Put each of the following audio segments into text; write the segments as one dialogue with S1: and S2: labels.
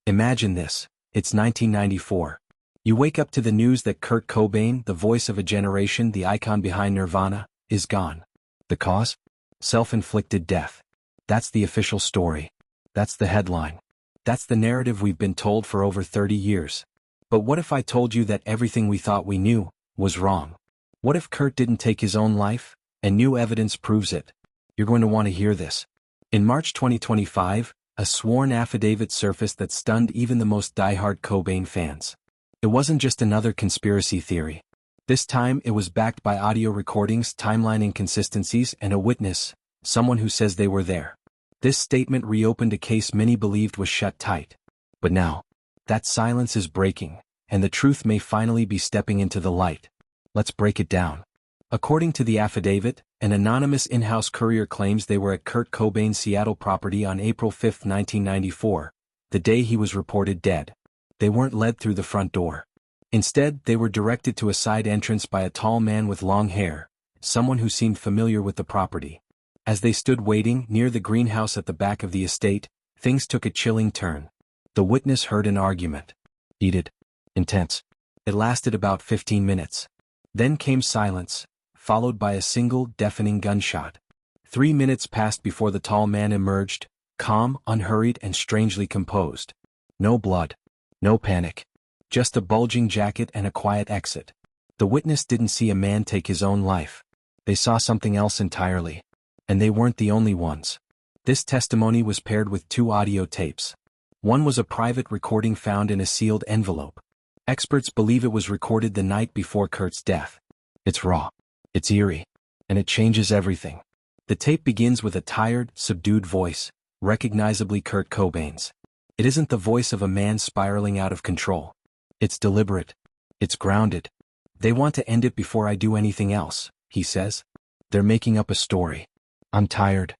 S1: Imagine this. It's 1994. You wake up to the news that Kurt Cobain, the voice of a generation, the icon behind Nirvana, is gone. The cause? Self-inflicted death. That's the official story. That's the headline. That's the narrative we've been told for over 30 years. But what if I told you that everything we thought we knew was wrong? What if Kurt didn't take his own life, and new evidence proves it? You're going to want to hear this. In March 2025, a sworn affidavit surfaced that stunned even the most diehard Cobain fans. It wasn't just another conspiracy theory. This time it was backed by audio recordings, timeline inconsistencies, and a witness, someone who says they were there. This statement reopened a case many believed was shut tight. But now, that silence is breaking, and the truth may finally be stepping into the light. Let's break it down. According to the affidavit, an anonymous in-house courier claims they were at Kurt Cobain's Seattle property on April 5, 1994, the day he was reported dead. They weren't led through the front door. Instead, they were directed to a side entrance by a tall man with long hair, someone who seemed familiar with the property. As they stood waiting near the greenhouse at the back of the estate, things took a chilling turn. The witness heard an argument. Heated. Intense. It lasted about 15 minutes. Then came silence, followed by a single, deafening gunshot. 3 minutes passed before the tall man emerged, calm, unhurried, and strangely composed. No blood. No panic. Just a bulging jacket and a quiet exit. The witness didn't see a man take his own life. They saw something else entirely. And they weren't the only ones. This testimony was paired with 2 audio tapes. One was a private recording found in a sealed envelope. Experts believe it was recorded the night before Kurt's death. It's raw. It's eerie. And it changes everything. The tape begins with a tired, subdued voice, recognizably Kurt Cobain's. It isn't the voice of a man spiraling out of control. It's deliberate. It's grounded. They want to end it before I do anything else, he says. They're making up a story. I'm tired.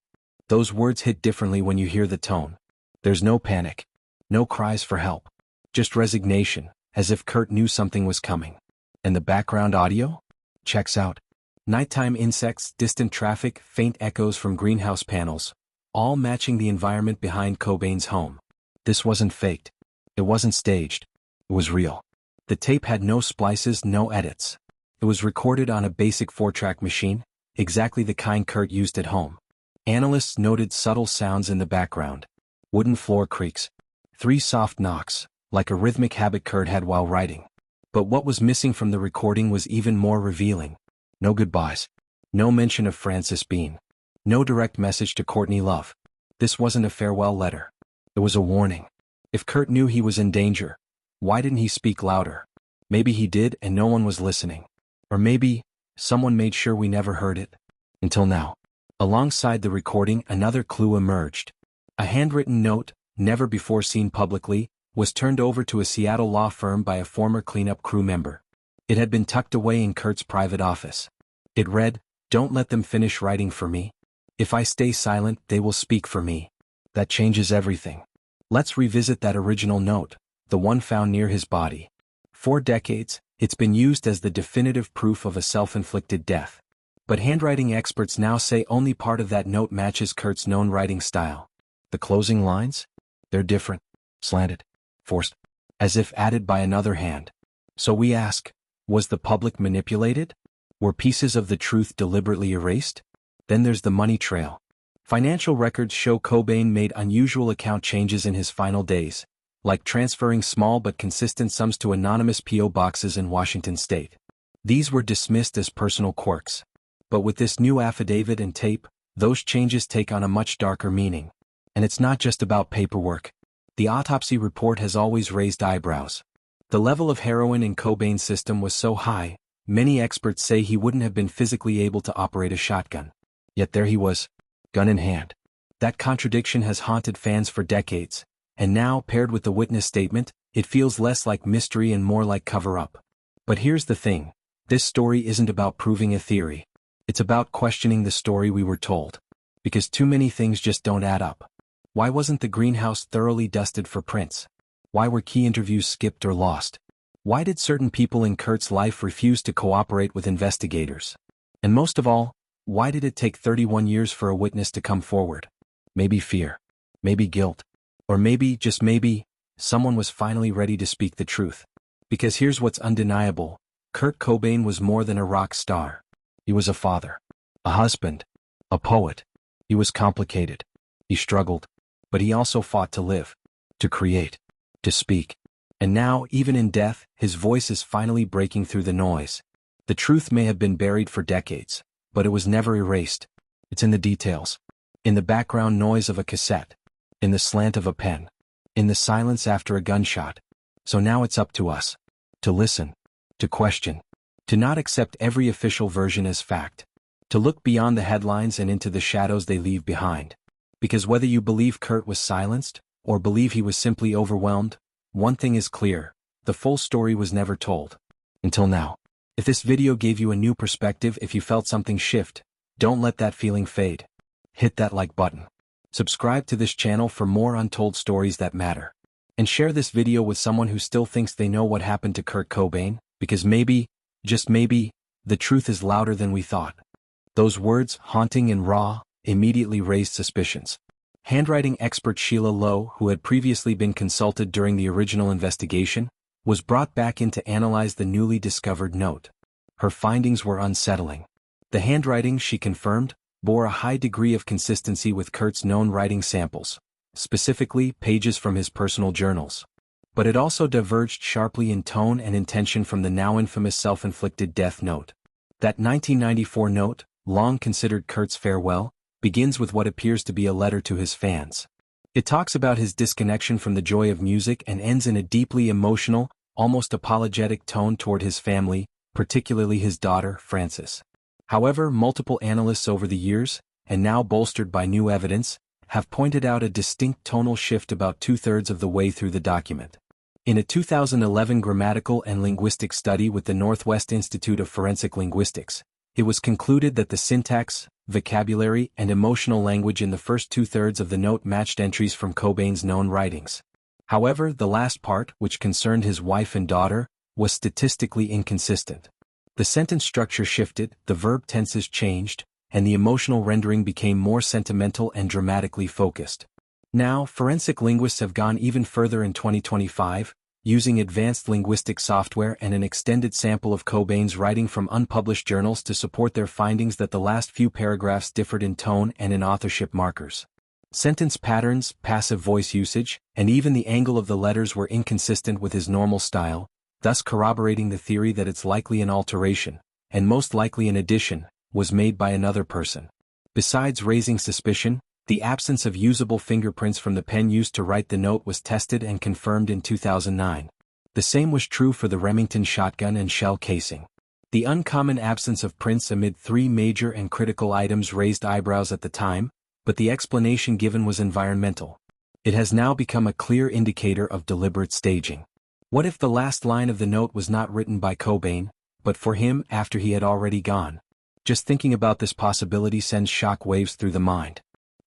S1: Those words hit differently when you hear the tone. There's no panic. No cries for help. Just resignation, as if Kurt knew something was coming. And the background audio? Checks out. Nighttime insects, distant traffic, faint echoes from greenhouse panels, all matching the environment behind Cobain's home. This wasn't faked. It wasn't staged. It was real. The tape had no splices, no edits. It was recorded on a basic 4-track machine, exactly the kind Kurt used at home. Analysts noted subtle sounds in the background. Wooden floor creaks. 3 soft knocks, like a rhythmic habit Kurt had while writing. But what was missing from the recording was even more revealing. No goodbyes. No mention of Frances Bean. No direct message to Courtney Love. This wasn't a farewell letter. It was a warning. If Kurt knew he was in danger, why didn't he speak louder? Maybe he did and no one was listening. Or maybe someone made sure we never heard it. Until now. Alongside the recording, another clue emerged. A handwritten note, never before seen publicly, was turned over to a Seattle law firm by a former cleanup crew member. It had been tucked away in Kurt's private office. It read, "Don't let them finish writing for me. If I stay silent, they will speak for me." That changes everything. Let's revisit that original note, the one found near his body. For decades, it's been used as the definitive proof of a self-inflicted death. But handwriting experts now say only part of that note matches Kurt's known writing style. The closing lines? They're different, slanted, forced, as if added by another hand. So we ask, was the public manipulated? Were pieces of the truth deliberately erased? Then there's the money trail. Financial records show Cobain made unusual account changes in his final days, like transferring small but consistent sums to anonymous P.O. boxes in Washington state. These were dismissed as personal quirks. But with this new affidavit and tape, those changes take on a much darker meaning. And it's not just about paperwork. The autopsy report has always raised eyebrows. The level of heroin in Cobain's system was so high, many experts say he wouldn't have been physically able to operate a shotgun. Yet there he was, gun in hand. That contradiction has haunted fans for decades, and now, paired with the witness statement, it feels less like mystery and more like cover-up. But here's the thing, this story isn't about proving a theory. It's about questioning the story we were told. Because too many things just don't add up. Why wasn't the greenhouse thoroughly dusted for prints? Why were key interviews skipped or lost? Why did certain people in Kurt's life refuse to cooperate with investigators? And most of all, why did it take 31 years for a witness to come forward? Maybe fear. Maybe guilt. Or maybe, just maybe, someone was finally ready to speak the truth. Because here's what's undeniable: Kurt Cobain was more than a rock star. He was a father, a husband, a poet. He was complicated. He struggled. But he also fought to live, to create, to speak. And now, even in death, his voice is finally breaking through the noise. The truth may have been buried for decades, but it was never erased. It's in the details. In the background noise of a cassette. In the slant of a pen. In the silence after a gunshot. So now it's up to us. To listen. To question. To not accept every official version as fact. To look beyond the headlines and into the shadows they leave behind. Because whether you believe Kurt was silenced, or believe he was simply overwhelmed, one thing is clear: the full story was never told. Until now. If this video gave you a new perspective, if you felt something shift, don't let that feeling fade. Hit that like button. Subscribe to this channel for more untold stories that matter. And share this video with someone who still thinks they know what happened to Kurt Cobain, because maybe, just maybe, the truth is louder than we thought. Those words, haunting and raw, immediately raised suspicions. Handwriting expert Sheila Lowe, who had previously been consulted during the original investigation, was brought back in to analyze the newly discovered note. Her findings were unsettling. The handwriting, she confirmed, bore a high degree of consistency with Kurt's known writing samples, specifically pages from his personal journals. But it also diverged sharply in tone and intention from the now infamous self-inflicted death note. That 1994 note, long considered Kurt's farewell, begins with what appears to be a letter to his fans. It talks about his disconnection from the joy of music and ends in a deeply emotional, almost apologetic tone toward his family, particularly his daughter, Frances. However, multiple analysts over the years, and now bolstered by new evidence, have pointed out a distinct tonal shift about two-thirds of the way through the document. In a 2011 grammatical and linguistic study with the Northwest Institute of Forensic Linguistics, it was concluded that the syntax, vocabulary, and emotional language in the first two-thirds of the note matched entries from Cobain's known writings. However, the last part, which concerned his wife and daughter, was statistically inconsistent. The sentence structure shifted, the verb tenses changed, and the emotional rendering became more sentimental and dramatically focused. Now, forensic linguists have gone even further in 2025, using advanced linguistic software and an extended sample of Cobain's writing from unpublished journals to support their findings that the last few paragraphs differed in tone and in authorship markers. Sentence patterns, passive voice usage, and even the angle of the letters were inconsistent with his normal style, thus corroborating the theory that it's likely an alteration, and most likely an addition, was made by another person. Besides raising suspicion, the absence of usable fingerprints from the pen used to write the note was tested and confirmed in 2009. The same was true for the Remington shotgun and shell casing. The uncommon absence of prints amid three major and critical items raised eyebrows at the time, but the explanation given was environmental. It has now become a clear indicator of deliberate staging. What if the last line of the note was not written by Cobain, but for him after he had already gone? Just thinking about this possibility sends shock waves through the mind.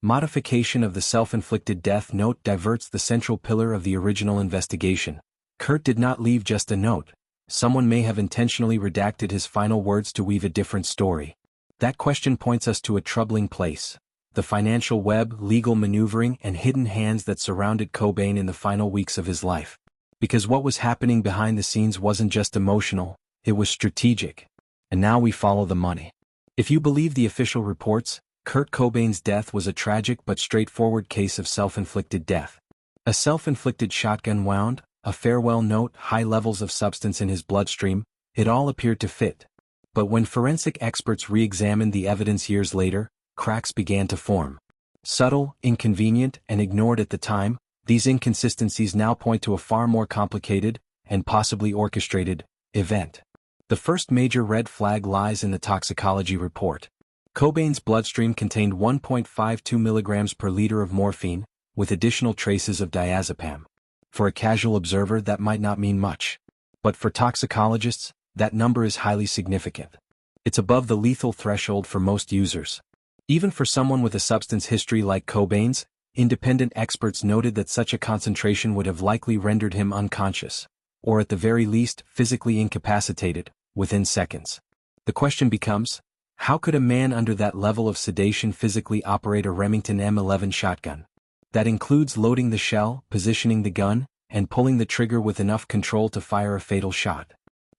S1: Modification of the self-inflicted death note diverts the central pillar of the original investigation. Kurt did not leave just a note. Someone may have intentionally redacted his final words to weave a different story. That question points us to a troubling place: the financial web, legal maneuvering, and hidden hands that surrounded Cobain in the final weeks of his life. Because what was happening behind the scenes wasn't just emotional, it was strategic. And now we follow the money. If you believe the official reports, Kurt Cobain's death was a tragic but straightforward case of self-inflicted death. A self-inflicted shotgun wound, a farewell note, high levels of substance in his bloodstream, it all appeared to fit. But when forensic experts re-examined the evidence years later, cracks began to form. Subtle, inconvenient, and ignored at the time, these inconsistencies now point to a far more complicated, and possibly orchestrated, event. The first major red flag lies in the toxicology report. Cobain's bloodstream contained 1.52 milligrams per liter of morphine, with additional traces of diazepam. For a casual observer, that might not mean much. But for toxicologists, that number is highly significant. It's above the lethal threshold for most users. Even for someone with a substance history like Cobain's, independent experts noted that such a concentration would have likely rendered him unconscious, or at the very least, physically incapacitated, within seconds. The question becomes, how could a man under that level of sedation physically operate a Remington M11 shotgun? That includes loading the shell, positioning the gun, and pulling the trigger with enough control to fire a fatal shot.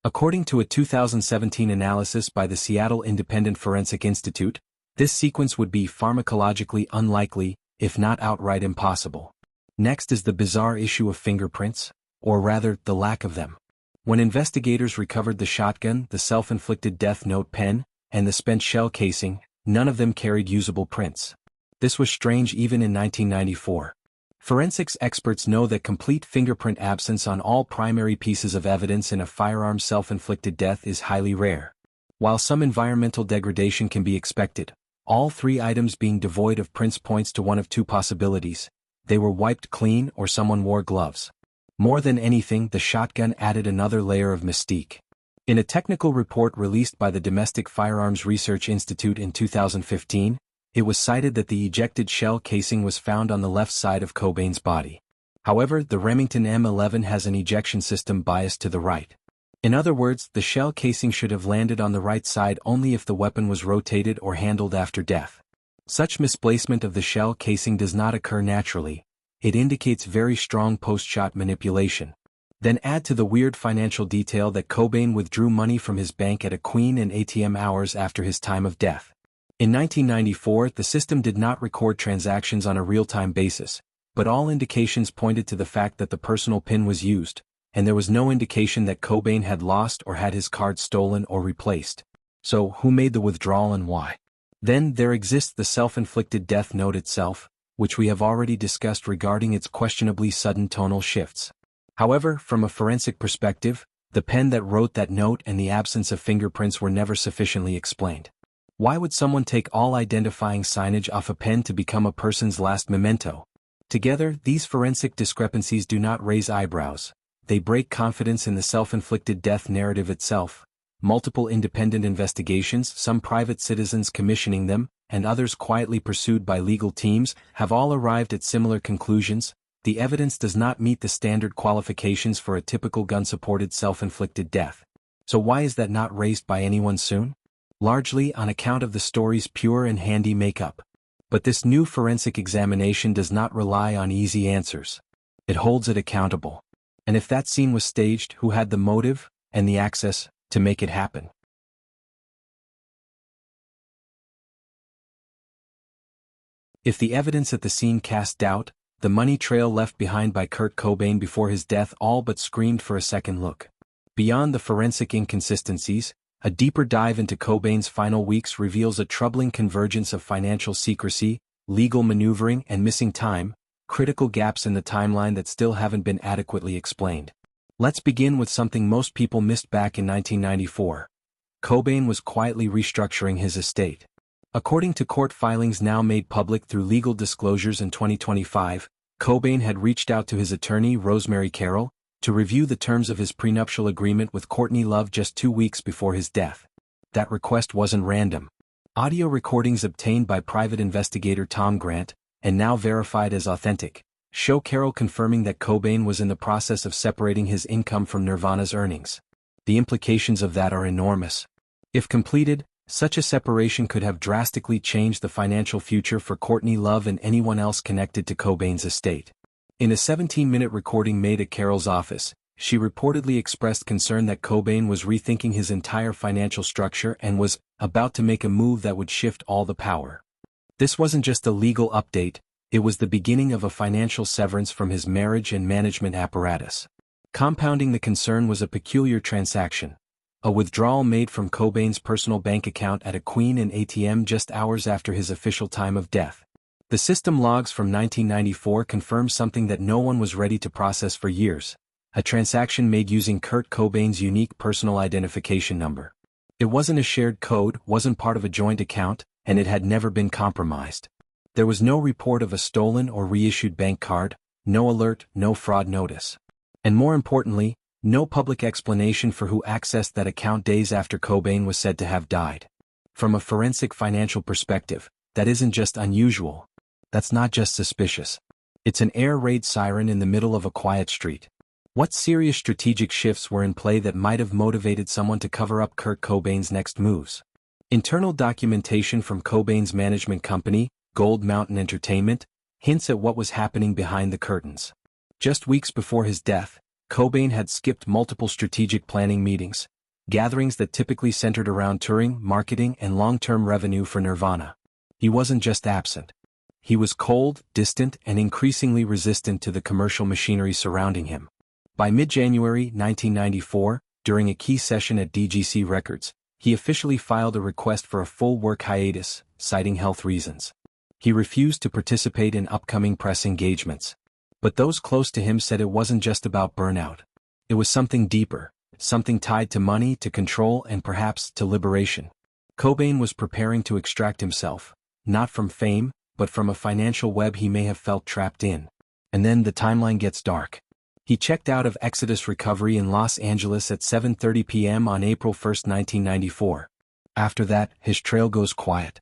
S1: According to a 2017 analysis by the Seattle Independent Forensic Institute, this sequence would be pharmacologically unlikely, if not outright impossible. Next is the bizarre issue of fingerprints, or rather, the lack of them. When investigators recovered the shotgun, the self-inflicted death note pen, and the spent shell casing, none of them carried usable prints. This was strange even in 1994. Forensics experts know that complete fingerprint absence on all primary pieces of evidence in a firearm self-inflicted death is highly rare. While some environmental degradation can be expected, all three items being devoid of prints points to one of two possibilities: they were wiped clean or someone wore gloves. More than anything, the shotgun added another layer of mystique. In a technical report released by the Domestic Firearms Research Institute in 2015, it was cited that the ejected shell casing was found on the left side of Cobain's body. However, the Remington M11 has an ejection system biased to the right. In other words, the shell casing should have landed on the right side only if the weapon was rotated or handled after death. Such misplacement of the shell casing does not occur naturally. It indicates very strong post-shot manipulation. Then add to the weird financial detail that Cobain withdrew money from his bank at a Queen and ATM hours after his time of death. In 1994, the system did not record transactions on a real-time basis, but all indications pointed to the fact that the personal PIN was used, and there was no indication that Cobain had lost or had his card stolen or replaced. So, who made the withdrawal and why? Then there exists the self-inflicted death note itself, which we have already discussed regarding its questionably sudden tonal shifts. However, from a forensic perspective, the pen that wrote that note and the absence of fingerprints were never sufficiently explained. Why would someone take all identifying signage off a pen to become a person's last memento? Together, these forensic discrepancies do not raise eyebrows. They break confidence in the self-inflicted death narrative itself. Multiple independent investigations, some private citizens commissioning them, and others quietly pursued by legal teams, have all arrived at similar conclusions. The evidence does not meet the standard qualifications for a typical gun-supported self-inflicted death. So why is that not raised by anyone soon? Largely on account of the story's pure and handy makeup. But this new forensic examination does not rely on easy answers. It holds it accountable. And if that scene was staged, who had the motive, and the access, to make it happen? If the evidence at the scene cast doubt, the money trail left behind by Kurt Cobain before his death all but screamed for a second look. Beyond the forensic inconsistencies, a deeper dive into Cobain's final weeks reveals a troubling convergence of financial secrecy, legal maneuvering, and missing time, critical gaps in the timeline that still haven't been adequately explained. Let's begin with something most people missed back in 1994. Cobain was quietly restructuring his estate. According to court filings now made public through legal disclosures in 2025, Cobain had reached out to his attorney Rosemary Carroll to review the terms of his prenuptial agreement with Courtney Love just 2 weeks before his death. That request wasn't random. Audio recordings obtained by private investigator Tom Grant, and now verified as authentic, show Carroll confirming that Cobain was in the process of separating his income from Nirvana's earnings. The implications of that are enormous. If completed, such a separation could have drastically changed the financial future for Courtney Love and anyone else connected to Cobain's estate. In a 17-minute recording made at Carroll's office, she reportedly expressed concern that Cobain was rethinking his entire financial structure and was about to make a move that would shift all the power. This wasn't just a legal update, it was the beginning of a financial severance from his marriage and management apparatus. Compounding the concern was a peculiar transaction. A withdrawal made from Cobain's personal bank account at a Queen and ATM just hours after his official time of death. The system logs from 1994 confirm something that no one was ready to process for years: a transaction made using Kurt Cobain's unique personal identification number. It wasn't a shared code, wasn't part of a joint account, and it had never been compromised. There was no report of a stolen or reissued bank card, no alert, no fraud notice. And more importantly, no public explanation for who accessed that account days after Cobain was said to have died. From a forensic financial perspective, that isn't just unusual. That's not just suspicious. It's an air raid siren in the middle of a quiet street. What serious strategic shifts were in play that might have motivated someone to cover up Kurt Cobain's next moves? Internal documentation from Cobain's management company, Gold Mountain Entertainment, hints at what was happening behind the curtains. Just weeks before his death, Cobain had skipped multiple strategic planning meetings, gatherings that typically centered around touring, marketing, and long-term revenue for Nirvana. He wasn't just absent. He was cold, distant, and increasingly resistant to the commercial machinery surrounding him. By mid-January 1994, during a key session at DGC Records, he officially filed a request for a full work hiatus, citing health reasons. He refused to participate in upcoming press engagements. But those close to him said it wasn't just about burnout. It was something deeper, something tied to money, to control, and perhaps to liberation. Cobain was preparing to extract himself, not from fame, but from a financial web he may have felt trapped in. And then the timeline gets dark. He checked out of Exodus Recovery in Los Angeles at 7:30 p.m. on April 1, 1994. After that, his trail goes quiet.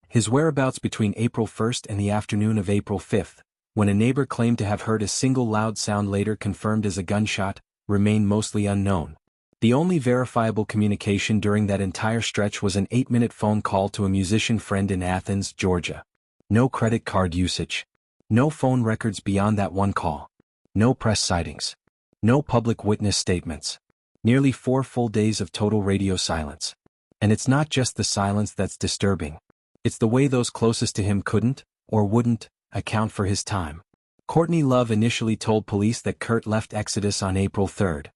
S1: His whereabouts between April 1st and the afternoon of April 5th, when a neighbor claimed to have heard a single loud sound later confirmed as a gunshot, remain mostly unknown. The only verifiable communication during that entire stretch was an 8-minute phone call to a musician friend in Athens, Georgia. No credit card usage. No phone records beyond that one call. No press sightings. No public witness statements. Nearly 4 full days of total radio silence. And it's not just the silence that's disturbing. It's the way those closest to him couldn't, or wouldn't, account for his time. Courtney Love initially told police that Kurt left Exodus on April 3rd.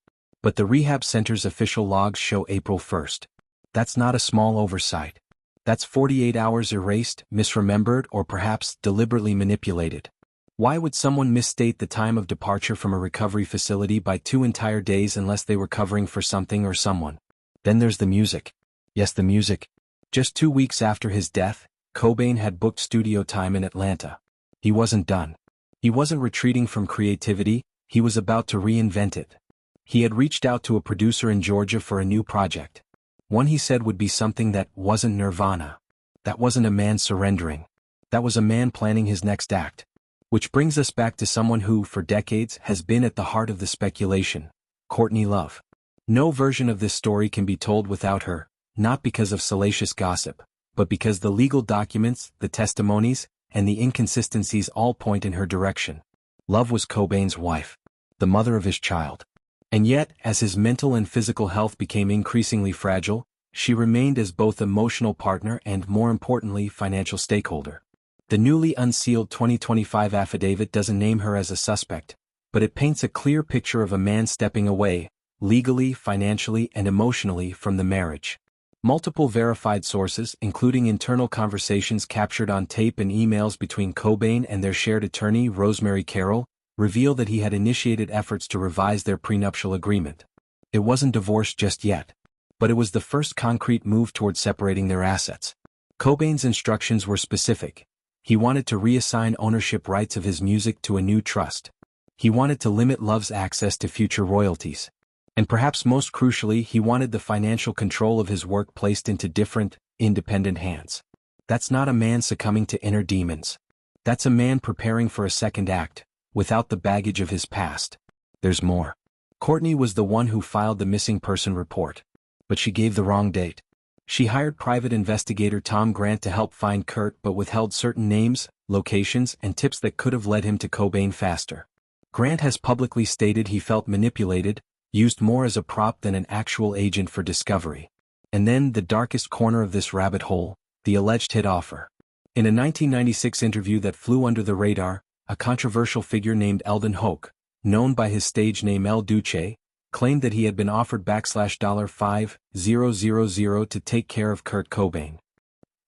S1: But the rehab center's official logs show April 1st. That's not a small oversight. That's 48 hours erased, misremembered, or perhaps deliberately manipulated. Why would someone misstate the time of departure from a recovery facility by 2 entire days unless they were covering for something or someone? Then there's the music. Yes, the music. Just 2 weeks after his death, Cobain had booked studio time in Atlanta. He wasn't done. He wasn't retreating from creativity, he was about to reinvent it. He had reached out to a producer in Georgia for a new project. One he said would be something that wasn't Nirvana. That wasn't a man surrendering. That was a man planning his next act. Which brings us back to someone who, for decades, has been at the heart of the speculation, Courtney Love. No version of this story can be told without her, not because of salacious gossip, but because the legal documents, the testimonies, and the inconsistencies all point in her direction. Love was Cobain's wife, the mother of his child. And yet, as his mental and physical health became increasingly fragile, she remained as both emotional partner and, more importantly, financial stakeholder. The newly unsealed 2025 affidavit doesn't name her as a suspect, but it paints a clear picture of a man stepping away, legally, financially, and emotionally, from the marriage. Multiple verified sources, including internal conversations captured on tape and emails between Cobain and their shared attorney Rosemary Carroll, reveal that he had initiated efforts to revise their prenuptial agreement. It wasn't divorce just yet, but it was the first concrete move toward separating their assets. Cobain's instructions were specific. He wanted to reassign ownership rights of his music to a new trust. He wanted to limit Love's access to future royalties. And perhaps most crucially, he wanted the financial control of his work placed into different, independent hands. That's not a man succumbing to inner demons. That's a man preparing for a second act, without the baggage of his past. There's more. Courtney was the one who filed the missing person report. But she gave the wrong date. She hired private investigator Tom Grant to help find Kurt but withheld certain names, locations, and tips that could have led him to Cobain faster. Grant has publicly stated he felt manipulated, used more as a prop than an actual agent for discovery. And then the darkest corner of this rabbit hole, the alleged hit offer. In a 1996 interview that flew under the radar, a controversial figure named Eldon Hoke, known by his stage name El Duce, claimed that he had been offered $5,000 to take care of Kurt Cobain.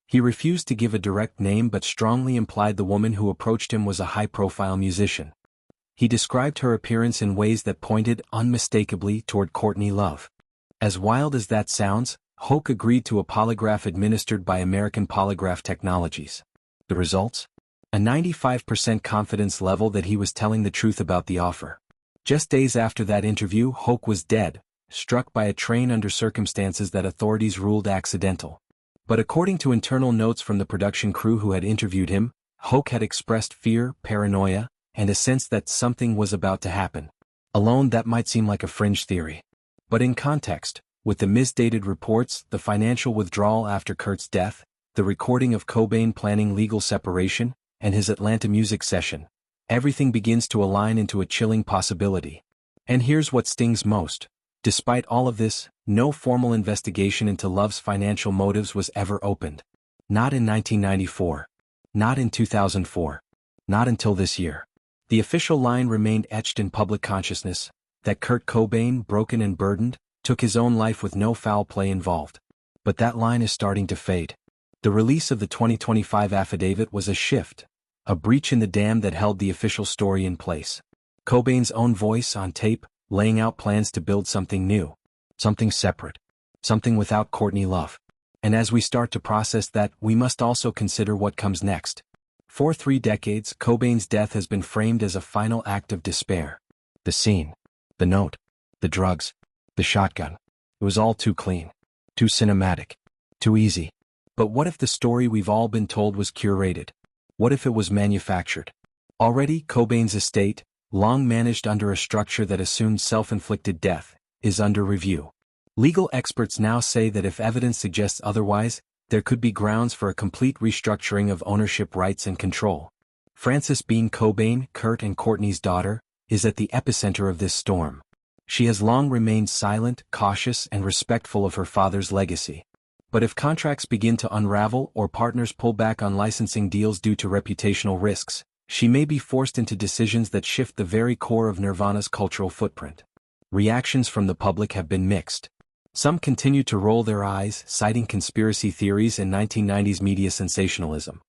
S1: He refused to give a direct name but strongly implied the woman who approached him was a high-profile musician. He described her appearance in ways that pointed unmistakably toward Courtney Love. As wild as that sounds, Hoke agreed to a polygraph administered by American Polygraph Technologies. The results? A 95% confidence level that he was telling the truth about the offer. Just days after that interview, Hoke was dead, struck by a train under circumstances that authorities ruled accidental. But according to internal notes from the production crew who had interviewed him, Hoke had expressed fear, paranoia, and a sense that something was about to happen. Alone, that might seem like a fringe theory. But in context, with the misdated reports, the financial withdrawal after Kurt's death, the recording of Cobain planning legal separation, and his Atlanta music session, everything begins to align into a chilling possibility. And here's what stings most. Despite all of this, no formal investigation into Love's financial motives was ever opened. Not in 1994. Not in 2004. Not until this year. The official line remained etched in public consciousness, that Kurt Cobain, broken and burdened, took his own life with no foul play involved. But that line is starting to fade. The release of the 2025 affidavit was a shift, a breach in the dam that held the official story in place. Cobain's own voice on tape, laying out plans to build something new, something separate, something without Courtney Love. And as we start to process that, we must also consider what comes next. For 3 decades, Cobain's death has been framed as a final act of despair. The scene, the note, the drugs, the shotgun. It was all too clean, too cinematic, too easy. But what if the story we've all been told was curated? What if it was manufactured? Already, Cobain's estate, long managed under a structure that assumed self-inflicted death, is under review. Legal experts now say that if evidence suggests otherwise, there could be grounds for a complete restructuring of ownership rights and control. Frances Bean Cobain, Kurt and Courtney's daughter, is at the epicenter of this storm. She has long remained silent, cautious, and respectful of her father's legacy. But if contracts begin to unravel or partners pull back on licensing deals due to reputational risks, she may be forced into decisions that shift the very core of Nirvana's cultural footprint. Reactions from the public have been mixed. Some continue to roll their eyes, citing conspiracy theories and 1990s media sensationalism.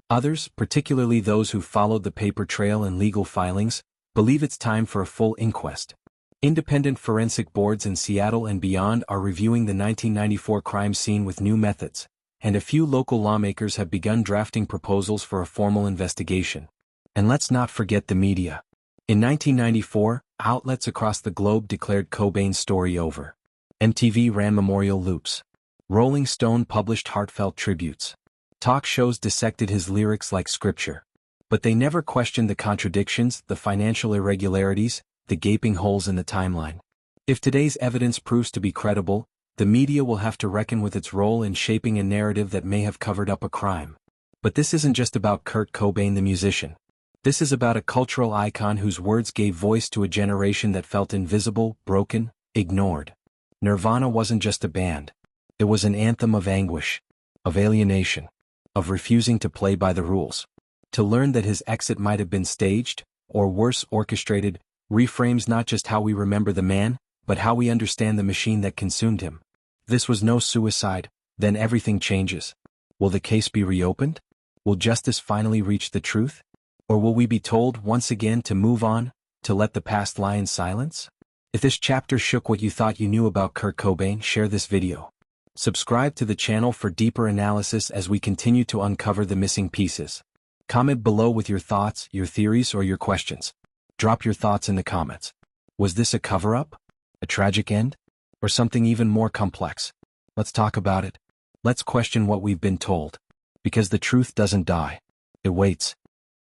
S1: Others, particularly those who followed the paper trail and legal filings, believe it's time for a full inquest. Independent forensic boards in Seattle and beyond are reviewing the 1994 crime scene with new methods, and a few local lawmakers have begun drafting proposals for a formal investigation. And let's not forget the media. In 1994, outlets across the globe declared Cobain's story over. MTV ran memorial loops. Rolling Stone published heartfelt tributes. Talk shows dissected his lyrics like scripture. But they never questioned the contradictions, the financial irregularities, the gaping holes in the timeline. If today's evidence proves to be credible, the media will have to reckon with its role in shaping a narrative that may have covered up a crime. But this isn't just about Kurt Cobain the musician. This is about a cultural icon whose words gave voice to a generation that felt invisible, broken, ignored. Nirvana wasn't just a band. It was an anthem of anguish, of alienation, of refusing to play by the rules. To learn that his exit might have been staged, or worse, orchestrated, reframes not just how we remember the man, but how we understand the machine that consumed him. This was no suicide, then everything changes. Will the case be reopened? Will justice finally reach the truth? Or will we be told once again to move on, to let the past lie in silence? If this chapter shook what you thought you knew about Kurt Cobain, share this video. Subscribe to the channel for deeper analysis as we continue to uncover the missing pieces. Comment below with your thoughts, your theories, or your questions. Drop your thoughts in the comments. Was this a cover-up? A tragic end? Or something even more complex? Let's talk about it. Let's question what we've been told. Because the truth doesn't die. It waits.